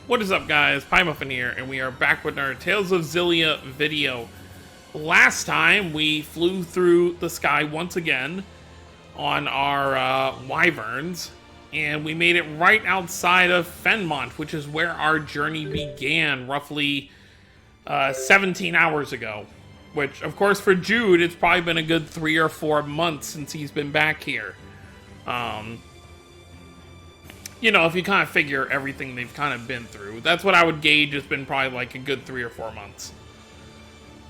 What is up, guys? PieMuffin here, and we are back with our Tales of Xillia video. Last time, we flew through the sky once again on our wyverns, and we made it right outside of Fenmont, which is where our journey began roughly 17 hours ago. Which, of course, for Jude, it's probably been a good 3 or 4 months since he's been back here. You know, if you kind of figure everything they've kind of been through. That's what I would gauge. It's been probably like a good 3 or 4 months.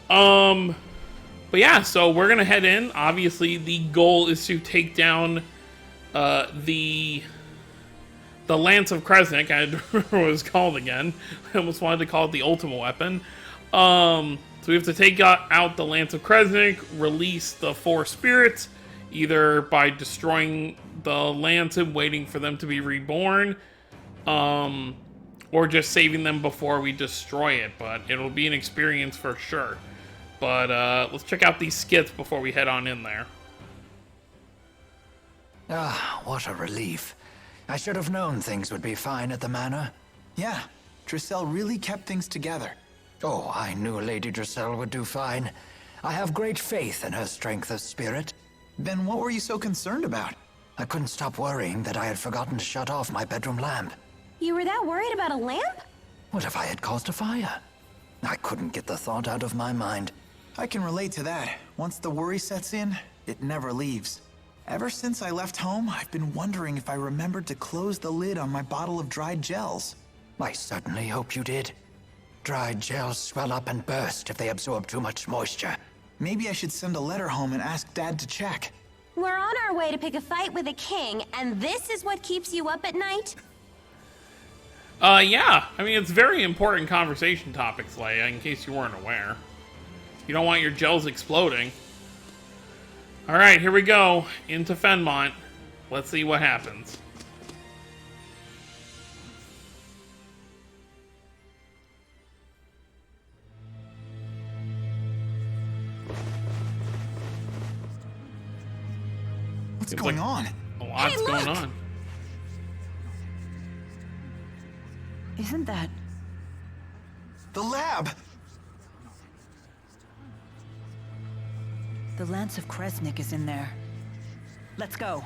But yeah, so we're going to head in. Obviously, the goal is to take down the Lance of Kresnik. I don't remember what it was called again. I almost wanted to call it the Ultimate Weapon. So we have to take out the Lance of Kresnik, release the 4 spirits, either by destroying the lance and waiting for them to be reborn, or just saving them before we destroy it. But it'll be an experience for sure. But let's check out these skits before we head on in there. Ah, what a relief. I should have known things would be fine at the manor. Yeah, Drissel really kept things together. Oh, I knew Lady Drissel would do fine. I have great faith in her strength of spirit. Then what were you so concerned about? I couldn't stop worrying that I had forgotten to shut off my bedroom lamp. You were that worried about a lamp? What if I had caused a fire? I couldn't get the thought out of my mind. I can relate to that. Once the worry sets in, it never leaves. Ever since I left home, I've been wondering if I remembered to close the lid on my bottle of dried gels. I certainly hope you did. Dried gels swell up and burst if they absorb too much moisture. Maybe I should send a letter home and ask Dad to check. We're on our way to pick a fight with a king, and this is what keeps you up at night? Yeah. I mean, it's very important conversation topics, Leia, in case you weren't aware. You don't want your gels exploding. Alright, here we go. Into Fenmont. Let's see what happens. What's going on? A lot's Hey, going look! on. Isn't that... The lab! The Lance of Kresnik is in there. Let's go.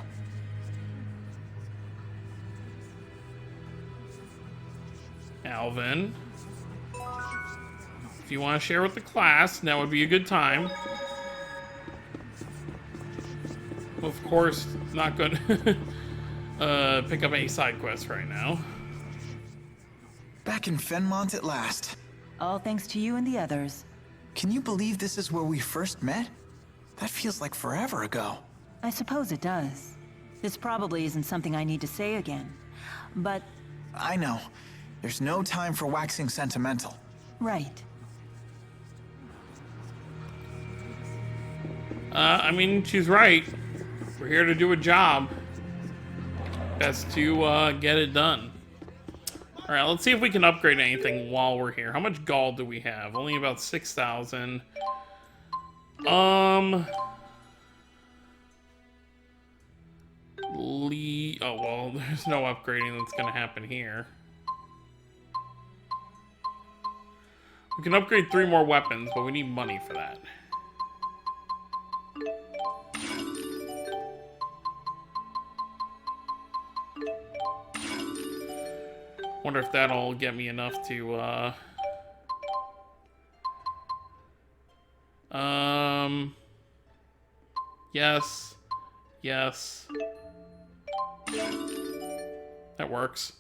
Alvin. If you want to share with the class, now would be a good time. Of course, not going to pick up any side quests right now. Back in Fenmont at last. All thanks to you and the others. Can you believe this is where we first met? That feels like forever ago. I suppose it does. This probably isn't something I need to say again. But... I know. There's no time for waxing sentimental. right. I mean, she's right. We're here to do a job. Best to get it done. Alright, let's see if we can upgrade anything while we're here. How much gold do we have? Only about 6,000. Oh, well, there's no upgrading that's going to happen here. We can upgrade 3 more weapons, but we need money for that. Wonder if that'll get me enough to, yes. Yes. That works.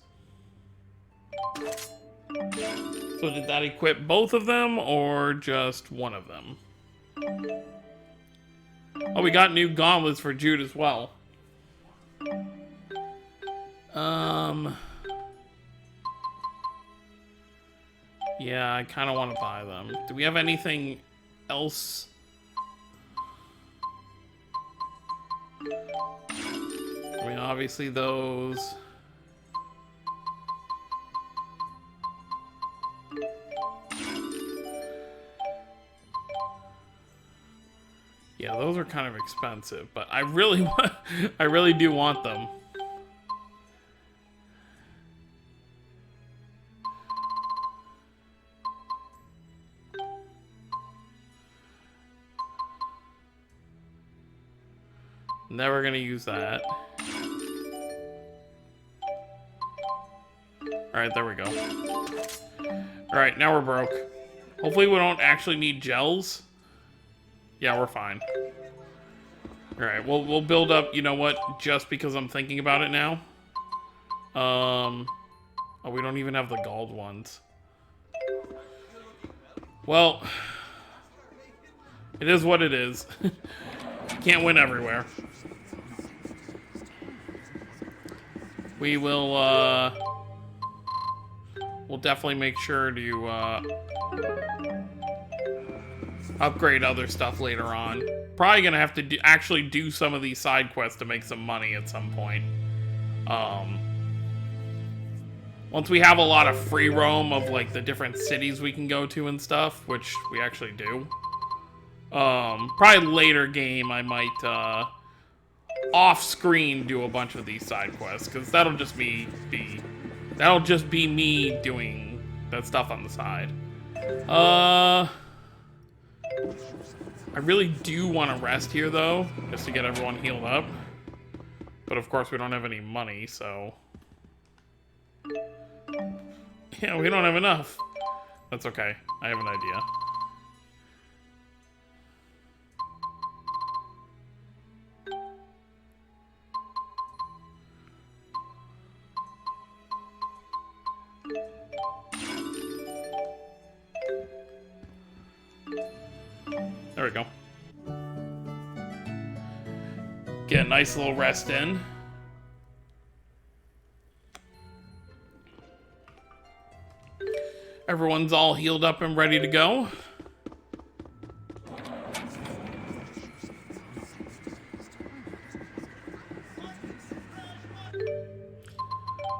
So did that equip both of them, or just one of them? Oh, we got new gauntlets for Jude as well. Yeah, I kind of want to buy them. Do we have anything else? I mean, obviously those. Yeah, those are kind of expensive, but I really want, I really do want them. Never gonna use that. Alright, there we go. Alright, now we're broke. Hopefully we don't actually need gels. Yeah, we're fine. Alright, we'll build up, you know what, just because I'm thinking about it now. Oh, we don't even have the gold ones. Well, it is what it is. Can't win everywhere. We will, we'll definitely make sure to, upgrade other stuff later on. Probably gonna have to actually do some of these side quests to make some money at some point. Once we have a lot of free roam of, like, the different cities we can go to and stuff, which we actually do. Probably later game I might, off-screen do a bunch of these side quests, because that'll just be me doing that stuff on the side. I really do want to rest here, though, just to get everyone healed up. But of course we don't have any money, so... Yeah, we don't have enough. That's okay. I have an idea. There we go. Get a nice little rest in. Everyone's all healed up and ready to go.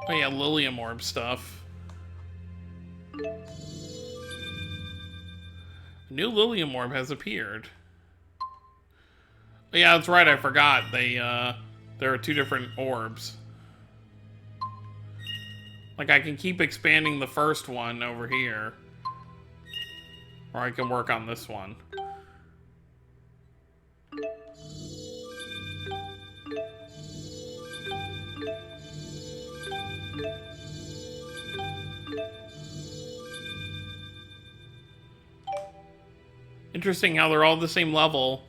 Oh yeah, Lilium Orb stuff. A new Lilium Orb has appeared. Oh, yeah, that's right, I forgot. There are two different orbs. Like, I can keep expanding the first one over here. Or I can work on this one. Interesting how they're all the same level.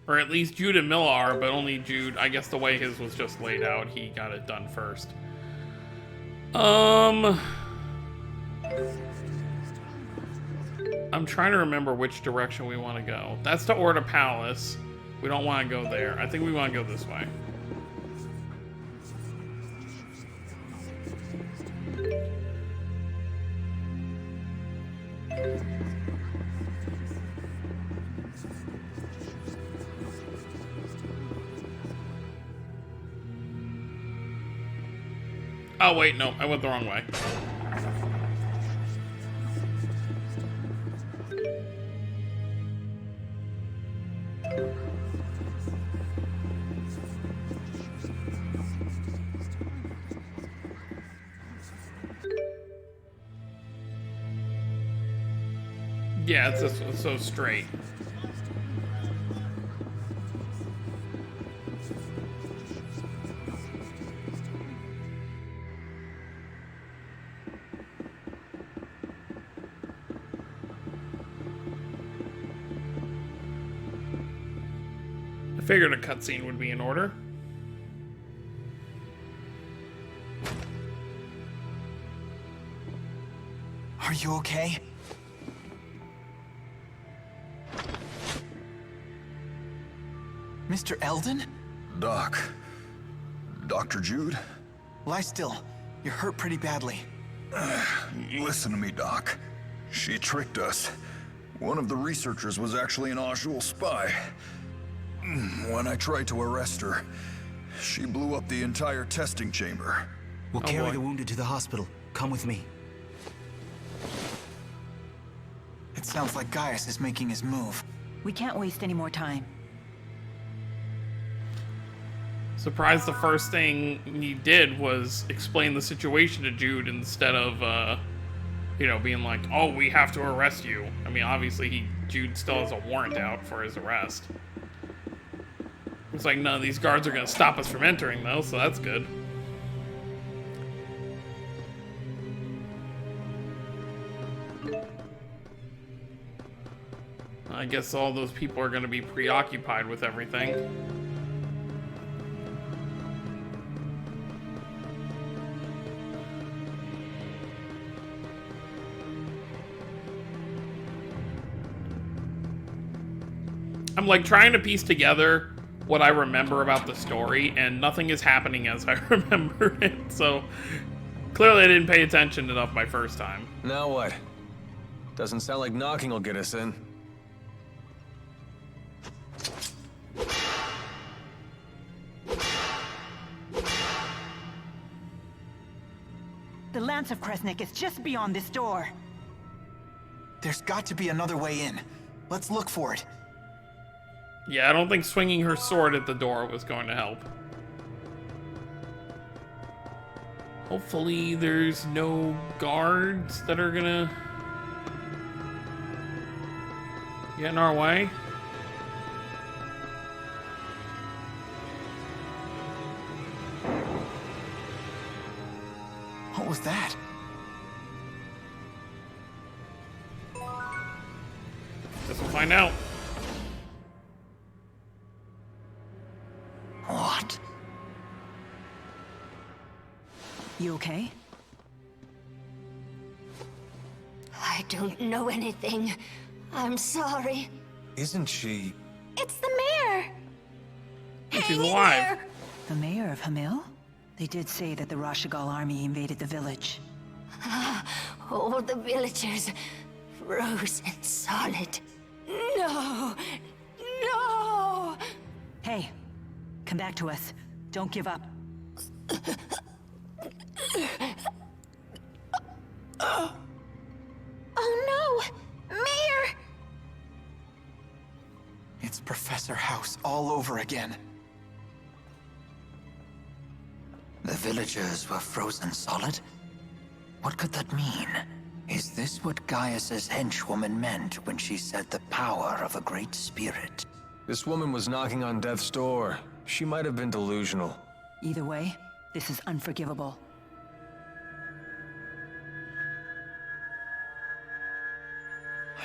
Or at least Jude and Mill are, but only Jude, I guess the way his was just laid out, he got it done first. I'm trying to remember which direction we want to go. That's to Orta Palace. We don't want to go there. I think we want to go this way. Oh, wait, no, I went the wrong way. Yeah, it's just so straight. I figured a cutscene would be in order. Are you okay? Mr. Eldon? Doc. Dr. Jude? Lie still. You're hurt pretty badly. Listen to me, Doc. She tricked us. One of the researchers was actually an Ajul spy. When I tried to arrest her, she blew up the entire testing chamber. We'll Oh, carry boy. the wounded to the hospital. Come with me. It sounds like Gaius is making his move. We can't waste any more time. Surprised the first thing he did was explain the situation to Jude instead of, you know, being like, oh, we have to arrest you. I mean, obviously, Jude still has a warrant out for his arrest. Looks like none of these guards are gonna stop us from entering, though, so that's good. I guess all those people are gonna be preoccupied with everything. I'm like trying to piece together what I remember about the story, and nothing is happening as I remember it, so clearly I didn't pay attention enough my first time. Now what? Doesn't sound like knocking will get us in. The Lance of Kresnik is just beyond this door. There's got to be another way in. Let's look for it. Yeah, I don't think swinging her sword at the door was going to help. Hopefully there's no guards that are gonna get in our way. What was that? Guess we'll find out. What? You okay? I don't know anything. I'm sorry. Isn't she... It's the mayor! She's Hang in alive. there! The mayor of Hamil? They did say that the Rashigal army invaded the village. All the villagers frozen solid. No! No! Hey, come back to us. Don't give up. Oh no! Mayor! It's Professor House all over again. The villagers were frozen solid? What could that mean? Is this what Gaius's henchwoman meant when she said the power of a great spirit? This woman was knocking on death's door. She might have been delusional. Either way, this is unforgivable.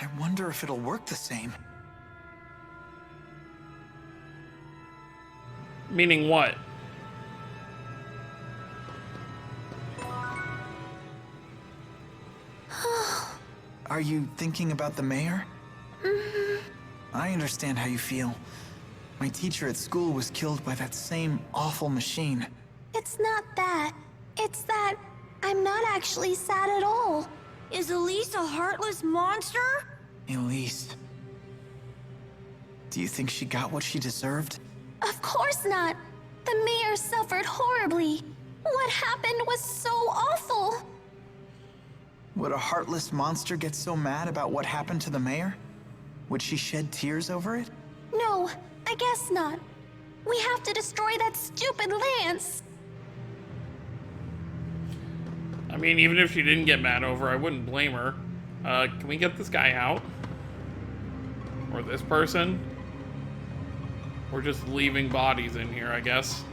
I wonder if it'll work the same. Meaning what? Are you thinking about the mayor? I understand how you feel. My teacher at school was killed by that same awful machine. It's not that. It's that I'm not actually sad at all. Is Elise a heartless monster? Elise. Do you think she got what she deserved? Of course not. The mayor suffered horribly. What happened was so awful. Would a heartless monster get so mad about what happened to the mayor? Would she shed tears over it? No, I guess not. We have to destroy that stupid lance. I mean, even if she didn't get mad over, I wouldn't blame her. Can we get this guy out? Or this person? We're just leaving bodies in here, I guess.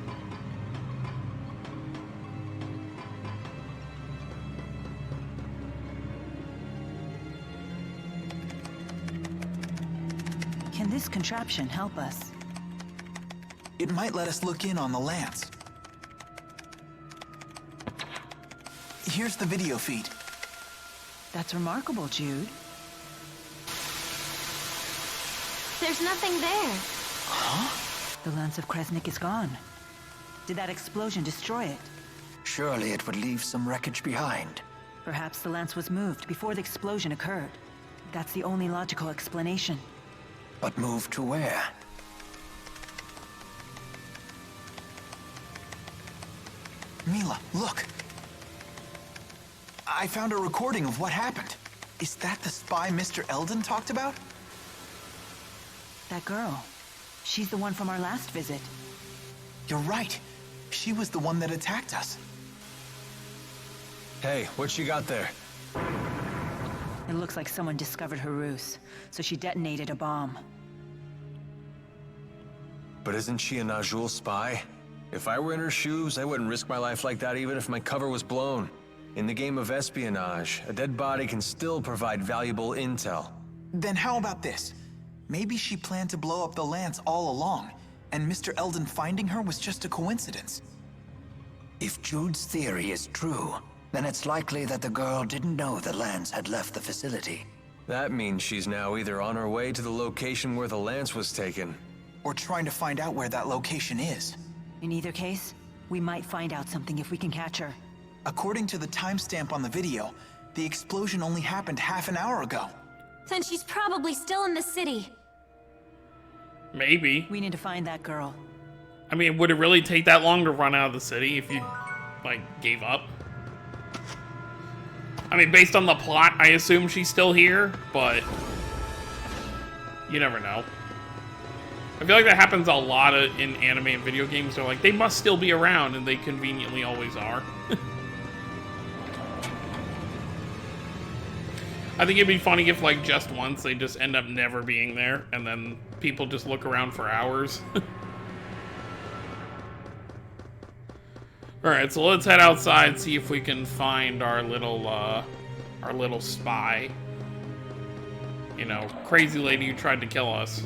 Can this contraption help us? It might let us look in on the lance. Here's the video feed. That's remarkable, Jude. There's nothing there. The Lance of Kresnik is gone. Did that explosion destroy it? Surely it would leave some wreckage behind. Perhaps the lance was moved before the explosion occurred. That's the only logical explanation. But moved to where? Mila, look. I found a recording of what happened. Is that the spy Mr. Eldon talked about? That girl. She's the one from our last visit. You're right. She was the one that attacked us. Hey, what you got there? It looks like someone discovered her ruse, so she detonated a bomb. But isn't she a Najul spy? If I were in her shoes, I wouldn't risk my life like that even if my cover was blown. In the game of espionage, a dead body can still provide valuable intel. Then how about this? Maybe she planned to blow up the Lance all along, and Mr. Eldon finding her was just a coincidence. If Jude's theory is true, then it's likely that the girl didn't know the Lance had left the facility. That means she's now either on her way to the location where the Lance was taken, Or trying to find out where that location is. In either case, we might find out something if we can catch her. According to the timestamp on the video, the explosion only happened half an hour ago. Then she's probably still in the city. Maybe. We need to find that girl. I mean, would it really take that long to run out of the city if you, like, gave up? I mean, based on the plot, I assume she's still here, but you never know. I feel like that happens a lot in anime and video games. They're like, they must still be around, and they conveniently always are. I think it'd be funny if, like, just once they just end up never being there, and then people just look around for hours. Alright, so let's head outside, see if we can find our little spy. You know, crazy lady who tried to kill us.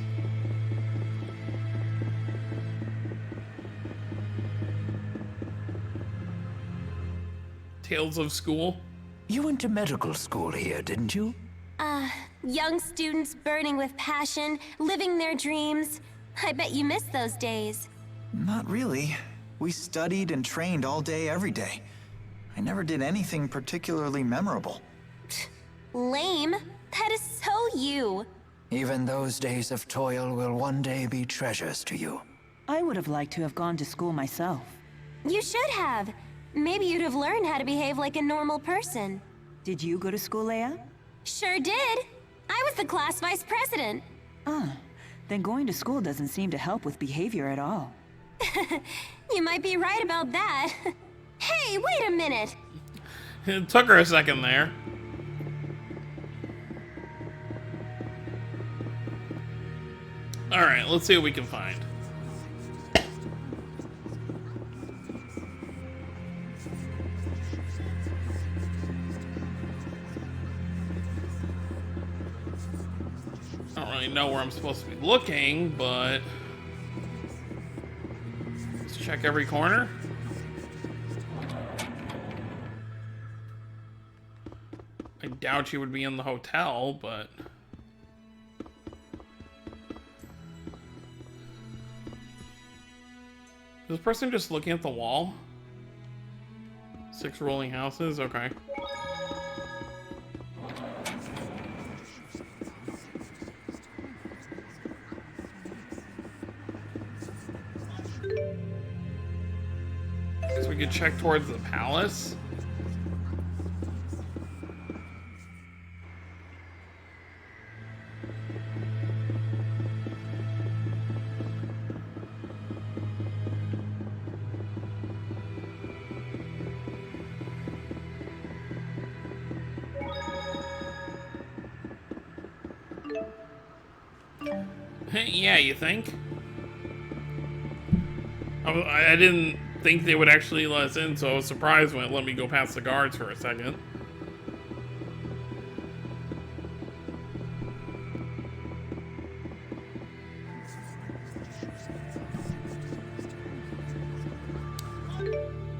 Tales of school? You went to medical school here, didn't you? Young students burning with passion, living their dreams. I bet you miss those days. Not really. We studied and trained all day, every day. I never did anything particularly memorable. Lame. That is so you. Even those days of toil will one day be treasures to you. I would have liked to have gone to school myself. You should have. Maybe you'd have learned how to behave like a normal person. Did you go to school, Leia? Sure did. I was the class vice president. Then going to school doesn't seem to help with behavior at all. You might be right about that. Hey, wait a minute. It took her a second there. Alright, let's see what we can find. I don't really know where I'm supposed to be looking, but let's check every corner. I doubt she would be in the hotel, but is this person just looking at the wall? 6 rolling houses? Okay. So we could check towards the palace. Yeah, you think? I didn't think they would actually let us in, so I was surprised when it let me go past the guards for a second.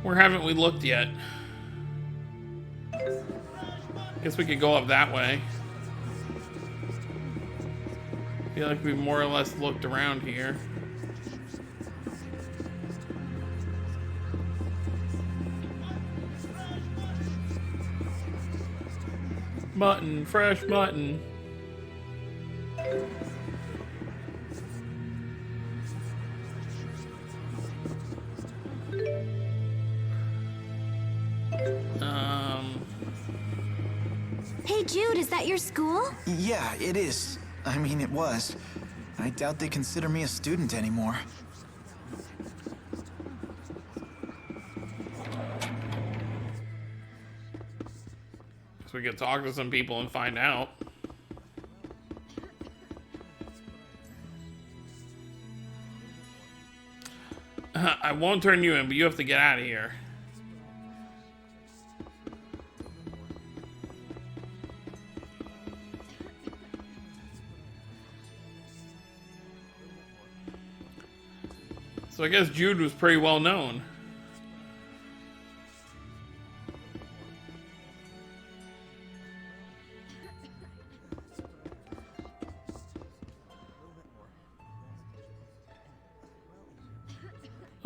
Where haven't we looked yet? Guess we could go up that way. I feel like we've more or less looked around here. Mutton, fresh mutton. Hey Jude, is that your school? Yeah, it is. I mean, it was. I doubt they consider me a student anymore. So we could talk to some people and find out. won't turn you in, but you have to get out of here. So I guess Jude was pretty well known.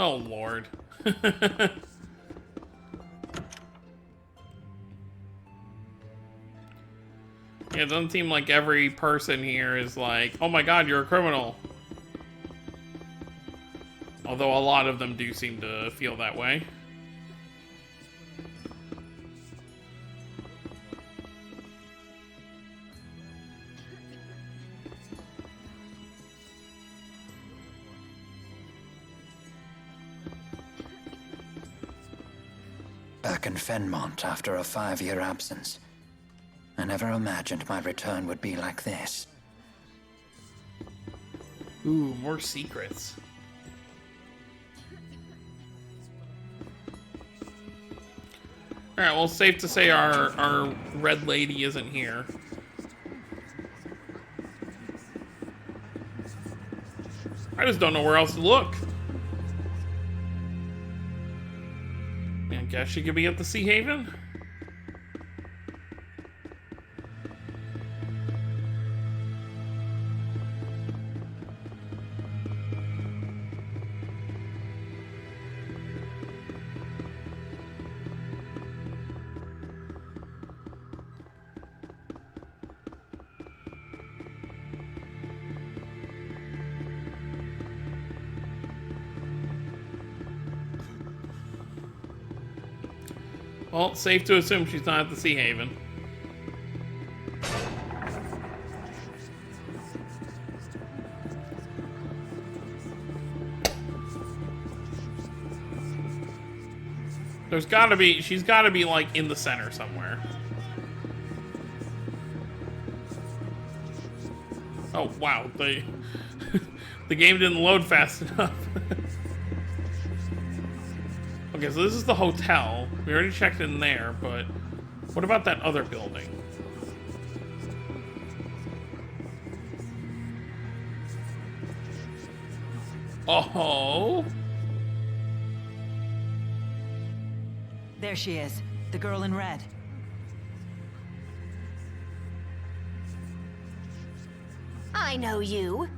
Oh, Lord. Yeah, it doesn't seem like every person here is like, oh my god, you're a criminal. Although a lot of them do seem to feel that way. Back in Fenmont after a 5-year absence. I never imagined my return would be like this. Ooh, more secrets. Alright, well, safe to say our red lady isn't here. I just don't know where else to look. I guess she could be at the Sea Haven? Well, safe to assume she's not at the Sea Haven. There's gotta be, she's gotta be like in the center somewhere. Oh, wow, the game didn't load fast enough. Okay, so this is the hotel. We already checked in there, but what about that other building? Oh! There she is, the girl in red. I know you.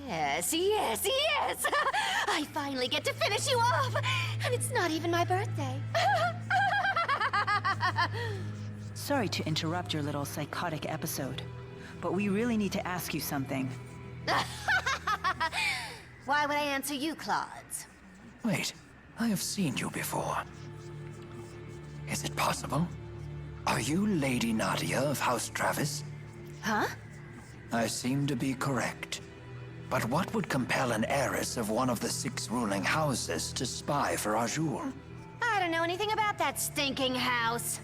Yes, yes, yes! I finally get to finish you off! And it's not even my birthday. Sorry to interrupt your little psychotic episode, but we really need to ask you something. Why would I answer you, Claudes? Wait, I have seen you before. Is it possible? Are you Lady Nadia of House Travis? Huh? I seem to be correct. But what would compel an heiress of one of the 6 ruling houses to spy for Azul? I don't know anything about that stinking house.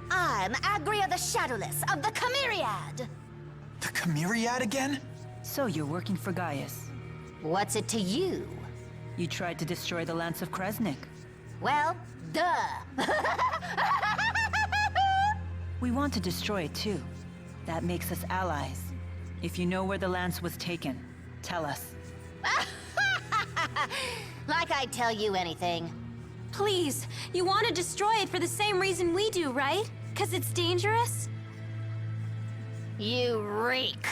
I'm Agria the Shadowless of the Chimeriad. The Chimeriad again? So you're working for Gaius. What's it to you? You tried to destroy the Lance of Kresnik. Well, duh. We want to destroy it too. That makes us allies. If you know where the lance was taken, tell us. Like I'd tell you anything. Please, you want to destroy it for the same reason we do, right? 'Cause it's dangerous? You reek.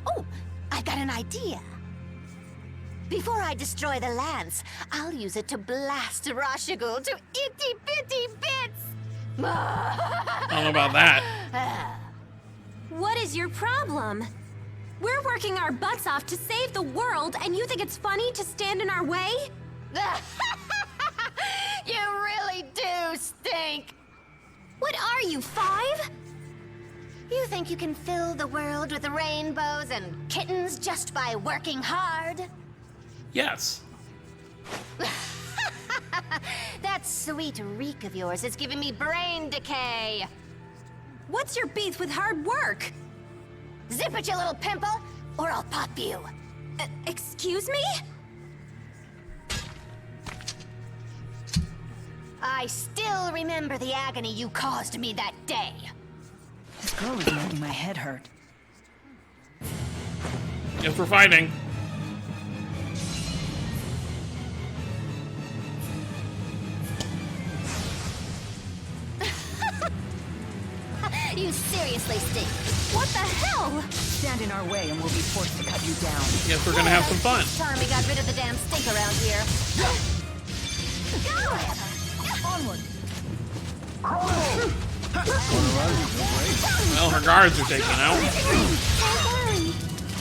Oh, I've got an idea. Before I destroy the lance, I'll use it to blast Rashigul to itty-bitty bits. I don't know about that. What is your problem? We're working our butts off to save the world, and you think it's funny to stand in our way? You really do stink. What are you, 5? You think you can fill the world with rainbows and kittens just by working hard? Yes. That sweet reek of yours is giving me brain decay. What's your beef with hard work? Zip it, you little pimple! or I'll pop you. Excuse me? I still remember the agony you caused me that day. This girl is making my head hurt. Guess we're fighting. You seriously stink. What the hell? Stand in our way and we'll be forced to cut you down. Guess we're gonna have some fun. Time we got rid of the damn stink around here. Onward! Well, her guards are taken out.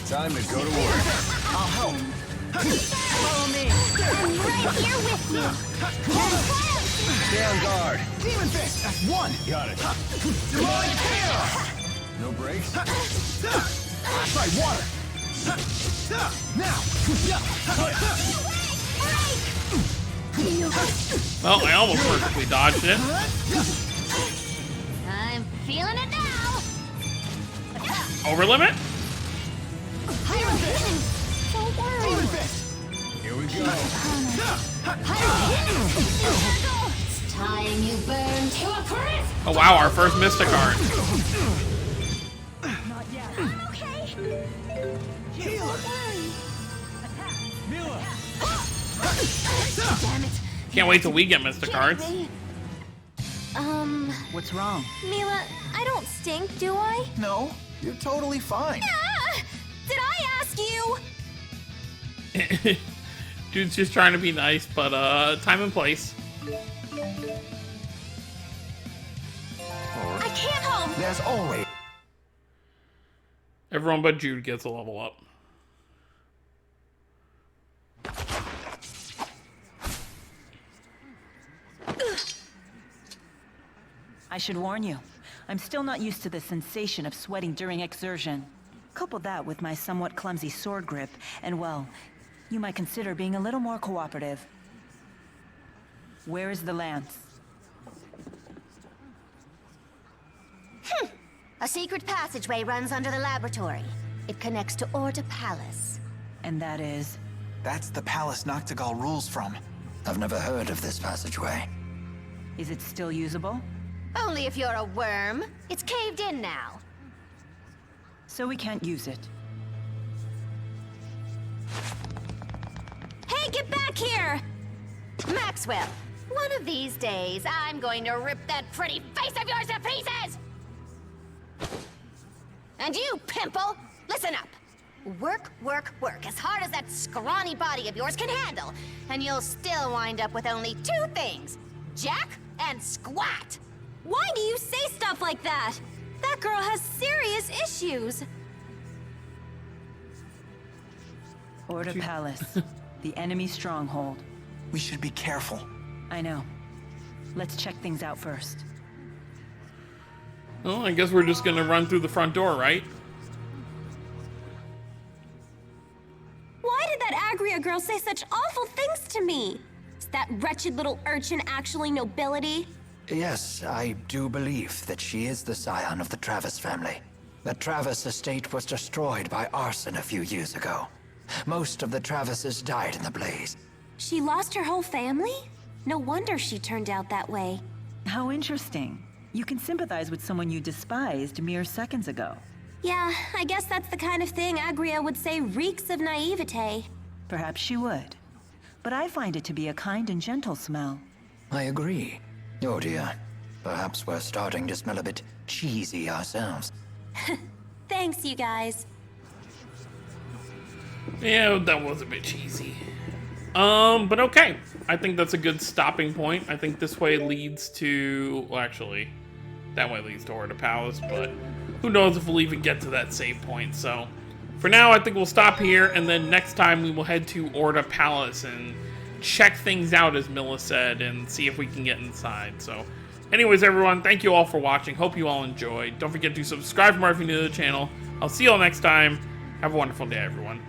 Time to go to work. I'll help. Follow me. I'm right here with you. Stay on guard. Demon Fist! That's one! Got it. Demonic Hail! No breaks? Try water! Now! Well, I almost perfectly dodged it. I'm feeling it now. Over limit? Don't worry. Demon Fist! Here we go. It's time you burn to a crisp. Oh wow, our first Mystic card. Not yet. I'm okay. Healer! Mila! Damn it. Can't wait till we get Mystic cards. What's wrong? Mila, I don't stink, do I? No, you're totally fine. Ah! Did I ask you? Dude's just trying to be nice, but time and place. I can't help. There's always... Everyone but Jude gets a level up. I should warn you. I'm still not used to the sensation of sweating during exertion. Couple that with my somewhat clumsy sword grip, and well, you might consider being a little more cooperative. Where is the lance? A secret passageway runs under the laboratory. It connects to Orta Palace. And that is... That's the palace Noctigal rules from. I've never heard of this passageway. Is it still usable? Only if you're a worm. It's caved in now. So we can't use it. Hey, get back here! Maxwell, one of these days, I'm going to rip that pretty face of yours to pieces! And you, Pimple, listen up. Work, work, work as hard as that scrawny body of yours can handle, and you'll still wind up with only two things, Jack and Squat. Why do you say stuff like that? That girl has serious issues. Orta Palace. The enemy stronghold. We should be careful. I know. Let's check things out first. Well, I guess we're just gonna run through the front door, right? Why did that Agria girl say such awful things to me? Is that wretched little urchin actually nobility? Yes, I do believe that she is the scion of the Travis family. The Travis estate was destroyed by arson a few years ago. Most of the Travises died in the blaze. She lost her whole family? No wonder she turned out that way. How interesting. You can sympathize with someone you despised mere seconds ago. Yeah, I guess that's the kind of thing Agria would say reeks of naivete. Perhaps she would. But I find it to be a kind and gentle smell. I agree. Oh dear. Perhaps we're starting to smell a bit cheesy ourselves. Thanks, you guys. Yeah, that was a bit cheesy. But okay. I think that's a good stopping point. I think this way leads to... Well, actually, that way leads to Orta Palace, but who knows if we'll even get to that save point. So, for now, I think we'll stop here, and then next time we will head to Orta Palace and check things out, as Mila said, and see if we can get inside. So, anyways, everyone, thank you all for watching. Hope you all enjoyed. Don't forget to subscribe for more if you're new to the channel. I'll see you all next time. Have a wonderful day, everyone.